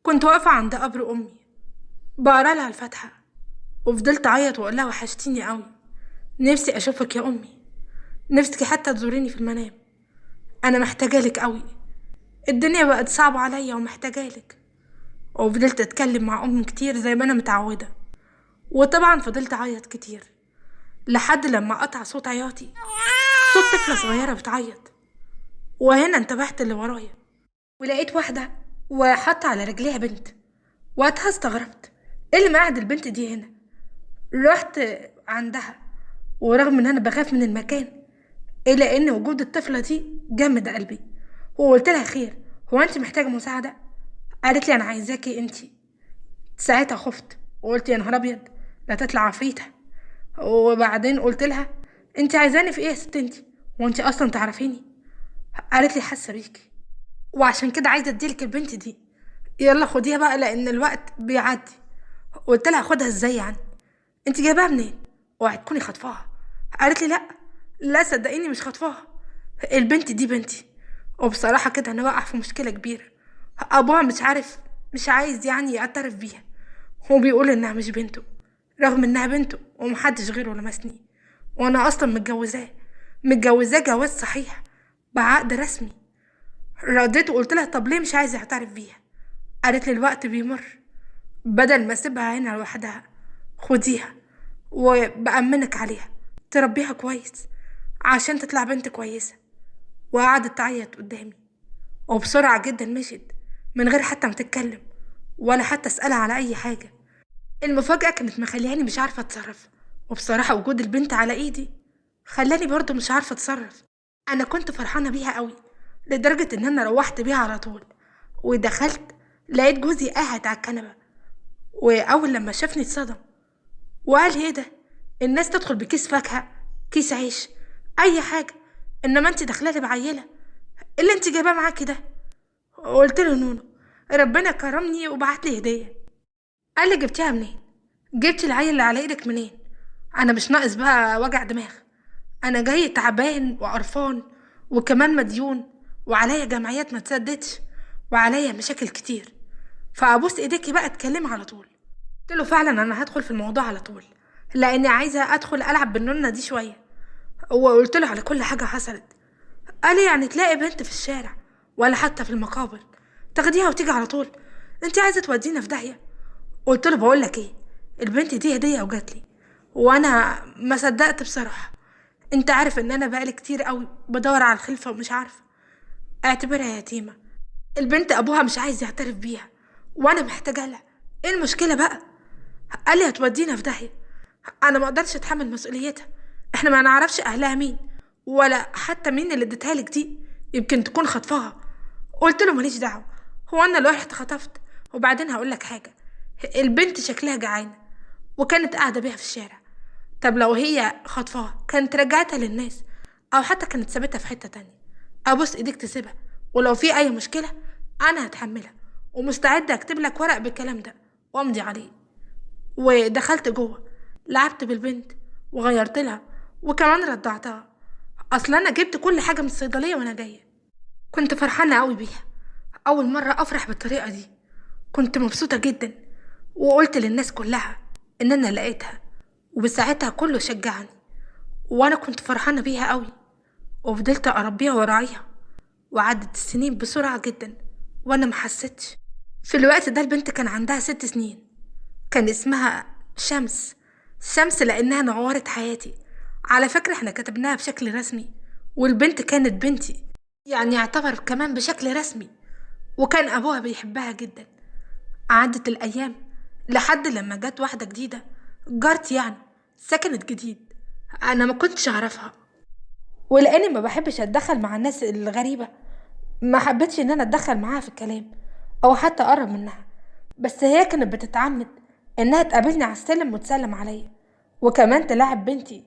كنت واقفة عند قبر أمي بقرا لها الفاتحة، وفضلت أعيط وأقول لها وحشتيني قوي. نفسي أشوفك يا أمي، نفسك حتى تزوريني في المنام. أنا محتاجالك قوي، الدنيا بقت صعبة عليا ومحتاجالك. وفضلت أتكلم مع أمي كتير زي ما أنا متعودة، وطبعا فضلت أعيط كتير لحد لما قطع صوت عياطي، صوت طفلة صغيرة بتعيط. وهنا انتبهت اللي ورايا، ولقيت واحدة وحاطة على رجليها بنت. وقتها استغربت، ايه اللي مقعد البنت دي هنا؟ رحت عندها، ورغم ان انا بخاف من المكان الا ان وجود الطفله دي جمد قلبي. وقلت لها خير، هو انت محتاجه مساعده؟ قالت لي انا عايزاكي انت. ساعتها خفت وقلت يا نهار ابيض، لا تطلع عفريته. وبعدين قلت لها انت عايزاني في ايه يا ست انت؟ وانت اصلا تعرفيني؟ قالت لي حاسه بيكي، وعشان كده عايزه اديلك البنت دي. يلا خديها بقى لان الوقت بيعدي. قلت لها خدها ازاي يعني؟ انت جايباها منين؟ اوعي تكوني خطفاها. قالت لي لا، لا صدقيني مش خطفاها، البنت دي بنتي. وبصراحة كده انا واقع في مشكلة كبيرة. ابوها مش عارف، مش عايز يعني يعترف بيها. هو بيقول انها مش بنته، رغم انها بنته ومحدش غيره لمسني. وانا اصلا متجوزاه جواز صحيح بعقد رسمي. رديت وقلت لها طب ليه مش عايز يعترف بيها؟ قالت لي الوقت بيمر، بدل ما اسيبها هنا لوحدها خديها وبأمنك عليها، تربيها كويس عشان تطلع بنت كويسة. وقعدت تعيط قدامي، وبسرعة جدا مشيت من غير حتى ما تتكلم ولا حتى اسألها على أي حاجة. المفاجأة كانت مخلياني مش عارفة أتصرف، وبصراحة وجود البنت على إيدي خلاني برضه مش عارفة أتصرف. أنا كنت فرحانة بيها قوي لدرجة إن أنا روحت بيها على طول، ودخلت لقيت جوزي قاعد على الكنبة. وأول لما شافني اتصدم وقال ايه ده؟ الناس تدخل بكيس فاكهة، كيس عيش، اي حاجة، انما انت داخلالي بعيلة، إيه اللي انت جايباه معاكي ده؟ قلت له نونو، ربنا كرمني وبعت لي هدية. قال لي جبتيها منين؟ جبتي العيل اللي على ايدك منين؟ انا مش ناقص بقى وجع دماغ، انا جاي تعبان وقرفان وكمان مديون، وعليا جمعيات ما تسددش، وعليا مشاكل كتير، فابوس ايديكي بقى اتكلمي على طول. قلت له فعلا انا هدخل في الموضوع على طول، لاني عايزه ادخل العب بالنونه دي شويه. وقلت له على كل حاجه حصلت. قال لي يعني تلاقي بنت في الشارع ولا حتى في المقابر تاخديها وتيجي على طول؟ انت عايزه تودينا في داهيه. قلت له بقول لك ايه، البنت دي هديه وجات لي، وانا ما صدقت بصراحه. انت عارف ان انا بقالي كتير قوي بدور على الخلفه ومش عارفه. اعتبرها يتيمه، البنت ابوها مش عايز يعترف بيها، وانا محتاجه لها. ايه المشكله بقى؟ قال لي هتودينا في داهيه، انا ما اقدرش اتحمل مسؤوليتها، احنا ما نعرفش اهلها مين ولا حتى مين اللي اديتها لك دي، يمكن تكون خطفها. قلت له ماليش دعوه، هو انا اللي رحت خطفت؟ وبعدين هقول لك حاجه، البنت شكلها جعانه وكانت قاعده بيها في الشارع. طب لو هي خطفها كانت رجعتها للناس، او حتى كانت سابتها في حته تانية، ابوس ايديك تسيبها. ولو في اي مشكله انا هتحملها، ومستعده اكتب لك ورق بالكلام ده وامضي عليه. ودخلت جوه، لعبت بالبنت وغيرت لها وكمان رضعتها. اصل انا جبت كل حاجه من الصيدليه وانا جايه، كنت فرحانه قوي بيها، اول مره افرح بالطريقه دي. كنت مبسوطه جدا، وقلت للناس كلها ان انا لقيتها، وبساعتها كله شجعني، وانا كنت فرحانه بيها قوي. وفضلت اربيها وراعيها، وعدت السنين بسرعه جدا وانا محستش. في الوقت ده البنت كان عندها 6 سنين، كان اسمها شمس. شمس لأنها نورت حياتي. على فكرة احنا كتبناها بشكل رسمي، والبنت كانت بنتي، يعني يعتبر كمان بشكل رسمي. وكان أبوها بيحبها جدا. عدت الأيام لحد لما جت واحدة جديدة، جارتي يعني، سكنت جديد. أنا ما كنتش أعرفها، ولأني ما بحبش أتدخل مع الناس الغريبة ما حبيتش ان انا اتدخل معاها في الكلام او حتى اقرب منها. بس هي كانت بتتعمد انها تقابلني على السلم وتسلم عليا، وكمان تلاعب بنتي.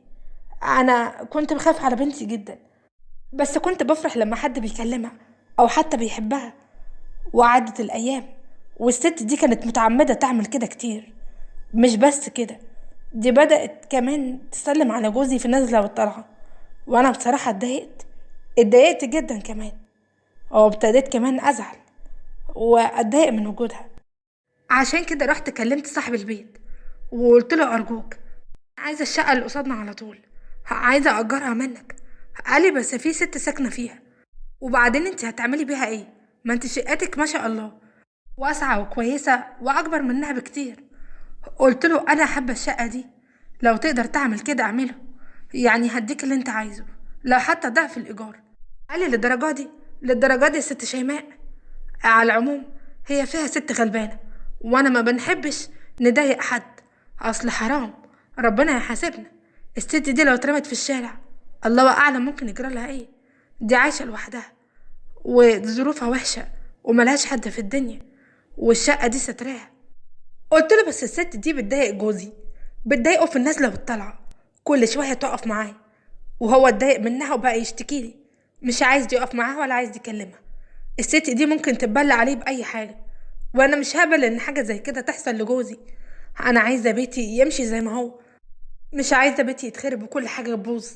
انا كنت بخاف على بنتي جدا، بس كنت بفرح لما حد بيكلمها او حتى بيحبها. وعدت الايام، والست دي كانت متعمدة تعمل كده كتير. مش بس كده، دي بدأت كمان تسلم على جوزي في نزلة والطلعة. وانا بصراحة اتضايقت جدا كمان، وابتديت كمان ازعل واتضايق من وجودها. عشان كده رحت كلمت صاحب البيت وقلت له ارجوك، عايزه الشقه اللي قصادنا على طول، عايزه اجرها منك. قال لي بس في ست ساكنه فيها، وبعدين انت هتعملي بيها ايه؟ ما انت شقتك ما شاء الله واسعه وكويسه واكبر منها بكتير. قلت له انا حابه الشقه دي، لو تقدر تعمل كده اعمله، يعني هديك اللي انت عايزه، لو حتى ضعف الايجار. قال لي للدرجه دي؟ للدرجه دي يا ست شيماء؟ على العموم هي فيها ست غلبانه، وانا ما بنحبش نضايق حد، اصل حرام ربنا يحاسبنا. الست دي لو اترمت في الشارع الله اعلم ممكن يجرى لها ايه، دي عايشه لوحدها وظروفها وحشه وملهاش حد في الدنيا، والشقه دي ستراها. قلت له بس الست دي بتضايق جوزي، بتضايقه في النازله والطالعه، كل شويه تقف معاه، وهو اتضايق منها وبقى يشتكي لي، مش عايز يقف معاها ولا عايز يكلمها. الست دي ممكن تتبلى عليه باي حاجه، وانا مش هقبل ان حاجه زي كده تحصل لجوزي. انا عايزه بيتي يمشي زي ما هو، مش عايزه بيتي يتخرب وكل حاجه تبوظ.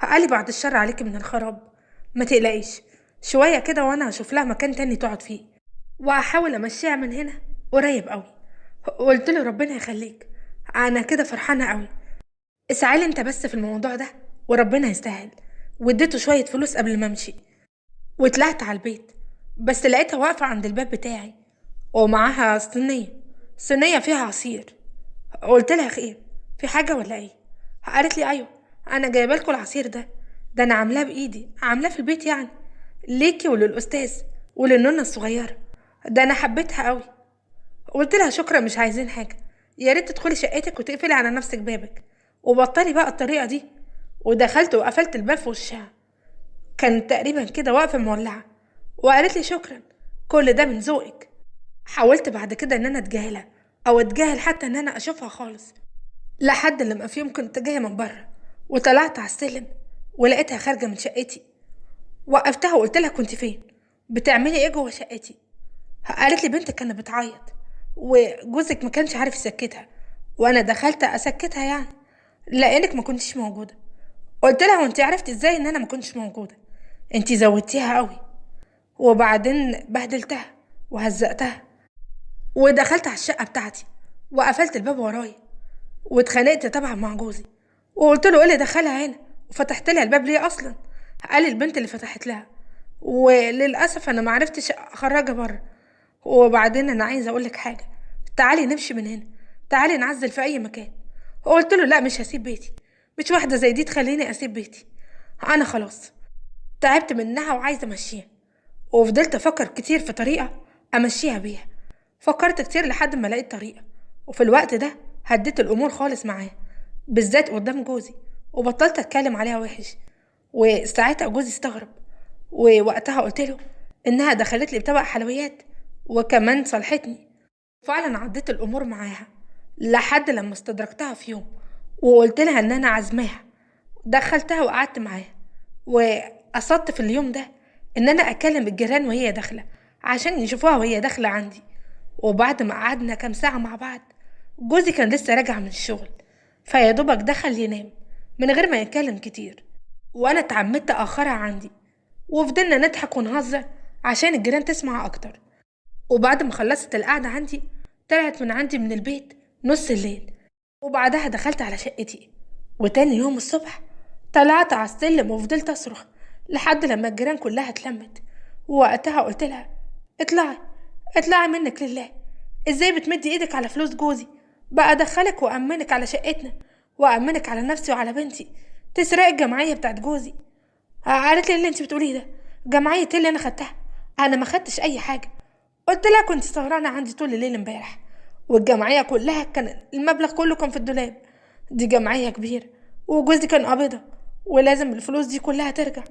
قالي بعد الشر عليكي من الخراب، ما تقلقيش، شويه كده وانا هشوف لها مكان تاني تقعد فيه، وهحاول امشيها من هنا قريب قوي. قلت له ربنا يخليك، انا كده فرحانه قوي، اسعالي انت بس في الموضوع ده وربنا يستاهل. واديته شويه فلوس قبل ما امشي، وطلعت على البيت، بس لقيتها واقفه عند الباب بتاعي ومعاها صينيه فيها عصير. قلت لها خير، في حاجه ولا ايه؟ قالت لي ايوه، انا جايبه لكم العصير ده انا عاملاه بايدي، عاملاه في البيت يعني، ليكي وللاستاذ وللنونه الصغيره، ده انا حبيتها قوي. قلت لها شكرا مش عايزين حاجه، يا ريت تدخلي شقتك وتقفلي على نفسك بابك وبطلي بقى الطريقه دي. ودخلت وقفلت الباب في وشها، كانت تقريبا كده واقفه مولعه، وقالت لي شكرا، كل ده من ذوقك. حاولت بعد كده ان انا اتجاهلها، او اتجاهل حتى ان انا اشوفها خالص، لحد لما في يوم كنت جايه من بره وطلعت على السلم ولقيتها خارجه من شقتي. وقفتها وقلت لها كنت فين؟ بتعملي ايه جوه شقتي؟ قالت لي بنتك كانت بتعيط وجوزك ما كانش عارف يسكتها، وانا دخلت اسكتها يعني، لانك ما كنتش موجوده. قلت لها وانت عرفتي ازاي ان انا ما كنتش موجوده؟ انت زودتيها قوي. وبعدين بهدلتها وهزقتها، ودخلت على الشقه بتاعتي وقفلت الباب ورايا، واتخانقت طبعا مع جوزي، وقلت له ايه اللي دخلها هنا وفتحت لها الباب ليه اصلا؟ قال لي البنت اللي فتحت لها، وللاسف انا ما عرفتش اخرجها بره. وبعدين انا عايزه اقول لك حاجه، تعالي نمشي من هنا، تعالي نعزل في اي مكان. قلت له لا مش هسيب بيتي، مش واحده زي دي تخليني اسيب بيتي، انا خلاص تعبت منها وعايزه امشيها. وفضلت افكر كتير في طريقه امشيها بيها، فكرت كتير لحد ما لقيت طريقه، وفي الوقت ده هديت الامور خالص معاه، بالذات قدام جوزي، وبطلت اتكلم عليها وحش. وساعتها جوزي استغرب، ووقتها قلت له انها دخلت لي بطبق حلويات وكمان صالحتني. فعلا عديت الامور معاها لحد لما استدركتها في يوم، وقلت لها ان انا عازماها، دخلتها وقعدت معاها، وقصدت في اليوم ده ان انا اكلم الجيران وهي داخله عشان يشوفوها وهي داخله عندي. وبعد ما قعدنا كام ساعه مع بعض، جوزي كان لسه راجع من الشغل، فيا دوبك دخل ينام من غير ما يتكلم كتير، وانا اتعمدت اخرها عندي، وفضلنا نضحك ونهزر عشان الجيران تسمع اكتر. وبعد ما خلصت القعده عندي، طلعت من عندي من البيت نص الليل، وبعدها دخلت على شقتي. وتاني يوم الصبح طلعت على السلم وفضلت اصرخ لحد لما الجيران كلها اتلمت. ووقتها قلت لها اطلعي، اطلعي منك لله، ازاي بتمدي ايدك على فلوس جوزي؟ بقى ادخلك وامنك على شقتنا وامنك على نفسي وعلى بنتي، تسرقي الجمعيه بتاعت جوزي. قالت لي اللي انت بتقوليه ده جمعيه ايه اللي انا خدتها؟ انا ما خدتش اي حاجه. قلت لها كنت سهرانه عندي طول الليل امبارح، والجمعيه كلها كان المبلغ كله كان في الدولاب، دي جمعيه كبيره وجوزي كان قابضه، ولازم الفلوس دي كلها ترجع،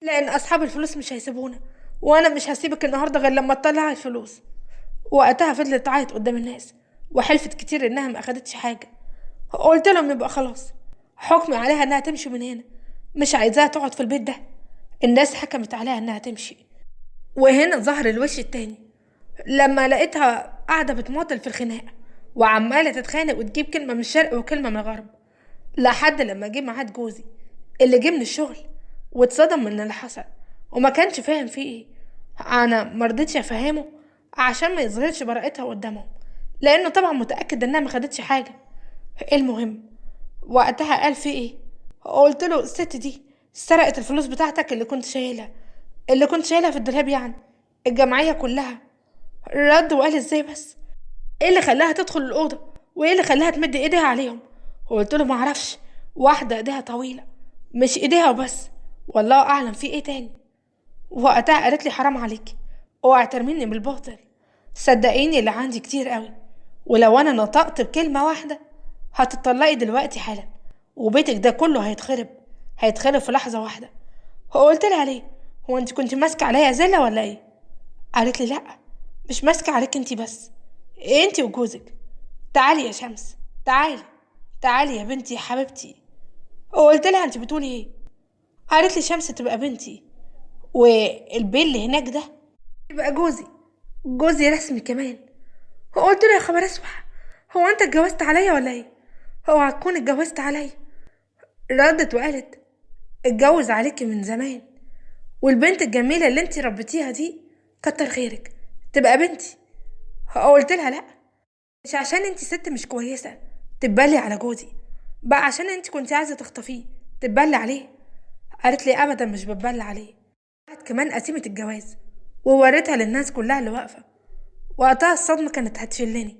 لان اصحاب الفلوس مش هيسيبونا، وانا مش هسيبك النهارده غير لما تطلعي الفلوس. وقتها فضلت تعيط قدام الناس وحلفت كتير انها ما اخدتش حاجه. قلت لهم يبقى خلاص حكمي عليها انها تمشي من هنا، مش عايزاها تقعد في البيت ده. الناس حكمت عليها انها تمشي. وهنا ظهر الوش التاني، لما لقيتها قاعده بتماطل في الخناقه وعماله تتخانق وتجيب كلمه من الشرق وكلمه من الغرب، لحد لما جه ميعاد جوزي اللي جه من الشغل، واتصدم من اللي حصل وما كانش فاهم فيه ايه. انا مرضتش افهمه عشان ما يظهرش براءتها قدامهم، لانه طبعا متاكد انها ما خدتش حاجه. المهم، وقتها قال في ايه؟ قلت له الست دي سرقت الفلوس بتاعتك اللي كنت شايلها في الدولاب، يعني الجمعيه كلها. رد وقال ازاي بس؟ ايه اللي خلاها تدخل الاوضه؟ وايه اللي خلاها تمد ايديها عليهم؟ قلت له معرفش، واحده ايديها طويله، مش ايديها وبس، والله اعلم في ايه تاني. وقتها قالت لي حرام عليكي، اوعي ترميني بالباطل، صدقيني اللي عندي كتير قوي، ولو انا نطقت بكلمه واحده هتطلقي دلوقتي حالا، وبيتك ده كله هيتخرب في لحظه واحده. قلت لها ليه؟ هو انت كنت ماسكه عليا زله ولا ايه؟ قالت لي لا، مش ماسكه عليك انت بس، إيه انت وجوزك. تعالي يا شمس، تعالي يا بنتي يا حبيبتي. قلت لها انت بتقولي ايه؟ قالت لي شمس تبقى بنتي، والبيل اللي هناك ده يبقى جوزي رسمي كمان. قلت له يا خبر اسوح، هو انت اتجوزت عليا ولا ايه؟ هو هتكون اتجوزت عليا؟ ردت وقالت اتجوز عليكي من زمان، والبنت الجميلة اللي انتي ربيتيها دي كتر خيرك تبقى بنتي. قلت لها لا، مش عشان انتي ست مش كويسة تبالي على جوزي، بقى عشان انتي كنتي عايزة تخطفيه تبالي عليه. قالت لي ابدا مش بتبلى عليه، بعد كمان قسيمة الجواز ووريتها للناس كلها اللي واقفة. وقتها الصدمة كانت هتشلني،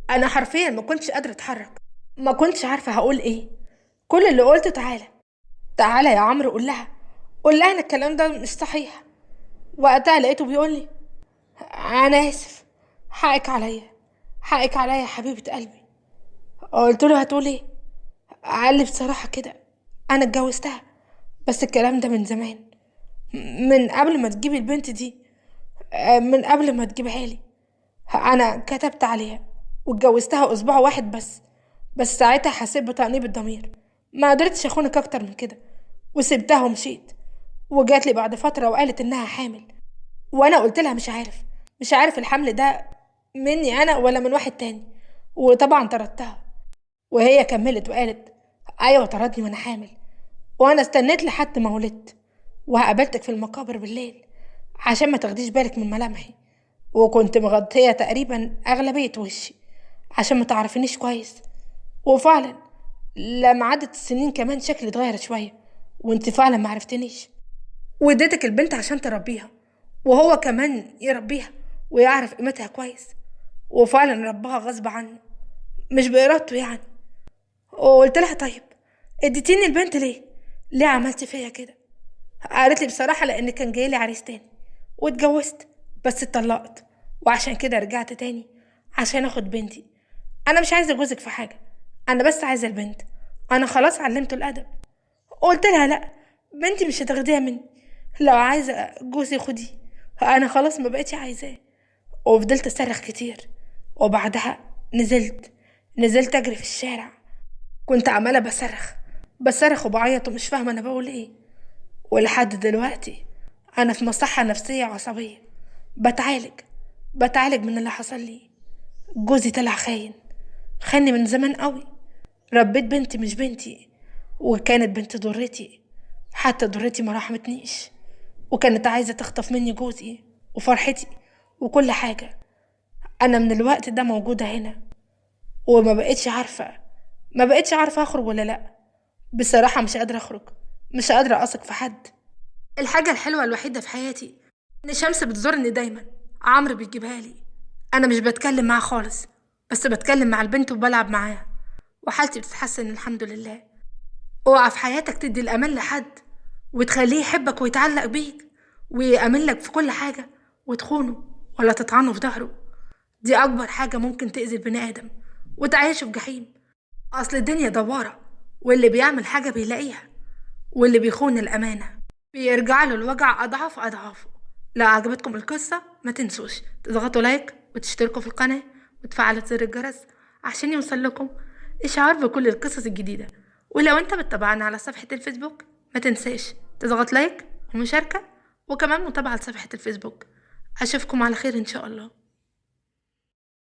انا حرفيا ما كنتش قادرة اتحرك، ما كنتش عارفة هقول ايه. كل اللي قلته تعالى يا عمرو، قول لها ان الكلام ده مش صحيح. وقتها لقيته بيقول لي انا اسف، حقك عليا يا حبيبة قلبي. قلت له هتقول ايه؟ قال لي بصراحة كده انا اتجوزتها، بس الكلام ده من زمان، من قبل ما تجيبي البنت دي، من قبل ما تجيبها لي. انا كتبت عليها واتجوزتها اسبوع واحد بس ساعتها حسيت بتأنيب الضمير، ما قدرتش اخونك اكتر من كده، وسبتها ومشيت. وجات لي بعد فترة وقالت انها حامل، وانا قلت لها مش عارف الحمل ده مني انا ولا من واحد تاني، وطبعا طردتها. وهي كملت وقالت ايوه طردني وانا حامل، وانا استنيت لحد ما ولدت، وقابلتك في المقابر بالليل عشان ما تاخديش بالك من ملامحي، وكنت مغطية تقريبا اغلبية وشي عشان ما تعرفينيش كويس. وفعلا لما عدت السنين كمان شكلي اتغير شوية، وانت فعلا ما عرفتنيش، واديتك البنت عشان تربيها، وهو كمان يربيها ويعرف قيمتها كويس، وفعلا ربها غصب عنه مش بإرادته يعني. وقلت لها طيب اديتيني البنت ليه عملتي فيا كده؟ قالت لي بصراحة لأن كان جايلي عريس تاني واتجوزت، بس اتطلقت، وعشان كده رجعت تاني عشان اخد بنتي. انا مش عايزة جوزك في حاجة، انا بس عايزة البنت، انا خلاص علمته الادب. قلت لها لا، بنتي مش هتاخديها مني، لو عايزة جوزي خديه، انا خلاص ما بقتش عايزاه. وفضلت اصرخ كتير، وبعدها نزلت اجري في الشارع، كنت عمالة بصرخ وبعيط ومش فاهمة انا بقول ايه. ولحد دلوقتي انا في مصحة نفسية عصبية، بتعالج بتعالج من اللي حصل لي. جوزي طلع خاني من زمان قوي، ربيت بنتي مش بنتي، وكانت بنت ضرتي، حتى ضرتي ما رحمتنيش، وكانت عايزة تخطف مني جوزي وفرحتي وكل حاجة. انا من الوقت ده موجودة هنا، وما بقتش عارفة ما بقتش عارفة اخرج ولا لا. بصراحة مش قادرة اخرج، مش قادرة اثق في حد. الحاجة الحلوة الوحيدة في حياتي ان شمس بتزورني دايما، عمرو بيجيبها لي. انا مش بتكلم معاه خالص، بس بتكلم مع البنت وبلعب معاها، وحالتي بتتحسن الحمد لله. اوعى في حياتك تدي الامان لحد وتخليه يحبك ويتعلق بيك ويأمن لك في كل حاجة، وتخونه ولا تطعنه في ظهره. دي اكبر حاجة ممكن تأذي البني ادم وتعيشه في جحيم. اصل الدنيا دوارة، واللي بيعمل حاجة بيلاقيها، واللي بيخون الامانة بيرجع له الوجع اضعاف اضعافه. لو عجبتكم القصة ما تنسوش تضغطوا لايك وتشتركوا في القناة وتفعلوا زر الجرس عشان يوصل لكم اشعار بكل القصص الجديدة. ولو انت بتتابعنا على صفحة الفيسبوك ما تنساش تضغط لايك ومشاركة، وكمان متابعة لصفحة الفيسبوك. اشوفكم على خير ان شاء الله.